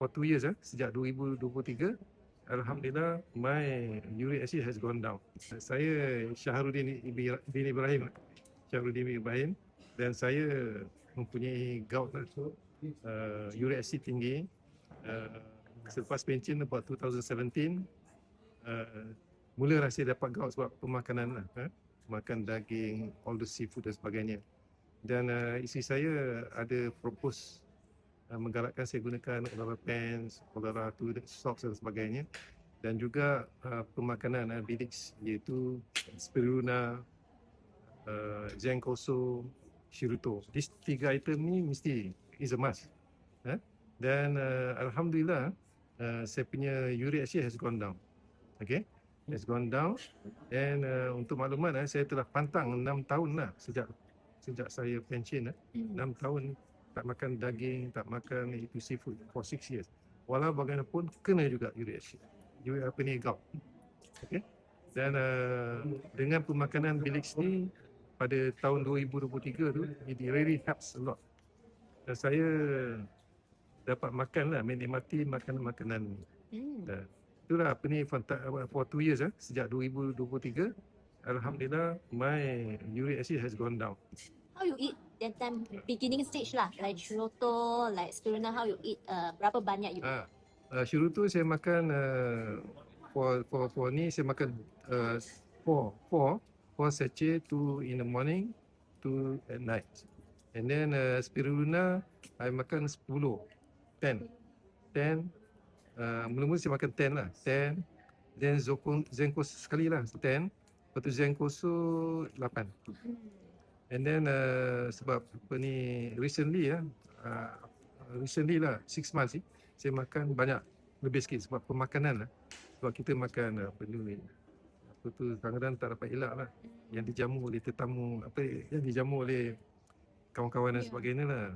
for 2 years sejak 2023. Alhamdulillah, my uric acid has gone down. Saya Syahrudin bin Ibrahim. Dan saya mempunyai gout uric acid tinggi. Selepas pencen about 2017, mula rasa dapat gout sebab pemakanan makan daging, all the seafood dan sebagainya. Dan isteri saya ada propose menggalakkan saya gunakan Olara pants, Olara socks dan sebagainya, dan juga pemakanan Bilix iaitu Spirulina, Zenkoso, Shiruto. These 3 item ni mesti is a must. Dan Alhamdulillah, saya punya uric acid has gone down. Okay, has gone down. And untuk makluman, saya telah pantang 6 tahun lah sejak saya pension 6 tahun tak makan daging, tak makan itu seafood for 6 years. Walau bagaimanapun kena juga uric acid, gout. Okay. Dan dengan pemakanan Bilix ni pada tahun 2023 tu, it really helps a lot. Dan saya dapat makan lah, menikmati makanan-makanan. Itulah for 2 years sejak 2023. Alhamdulillah, my uric acid has gone down. How you eat that time, beginning stage lah, like Shiruto, like Spirulina, how you eat, berapa banyak you eat? Shiruto saya makan, for ni saya makan 4 sachet, 2 in the morning, 2 at night. And then Spirulina, I makan 10. Mula-mula saya makan 10 lah, 10. Then Zenkoso sekali lah, 10. Lepas tu Zenkoso 8. And then sebab recently lah 6 months saya makan banyak, lebih sikit sebab pemakanan lah. Sebab kita makan kadang-kadang tak dapat elak lah, yang dijamu oleh tetamu, yang dijamu oleh kawan-kawan dan sebagainya lah.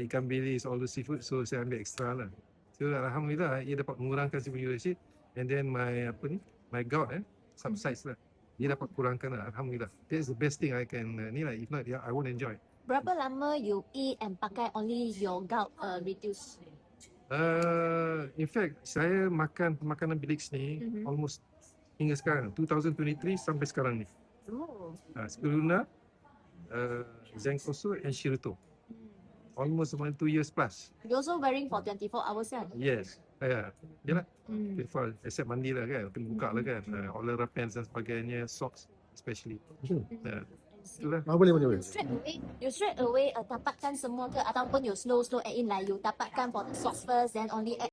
Ikan bilis, all the seafood, so saya ambil extra lah. So Alhamdulillah, ia dapat mengurangkan uric acid, and then my gout subsides lah. Dia dapat kurangkan lah, Alhamdulillah. That's the best thing I can ni lah. If not, I won't enjoy. Berapa lama you eat and pakai only your gout reduce? In fact, saya makan makanan Bilix ni almost hingga sekarang, 2023 sampai sekarang ni. Spirulina, Zenkoso and Shiruto. Almost 2 years plus. You also wearing for 24 hours kan? Yes. Yalah. Except mandi lah kan, kena buka lah kan. Olara pants dan sebagainya, socks especially. Itulah. Boleh. You straight away dapatkan semua ke, ataupun you slow add in lah, you dapatkan for the socks first, then only add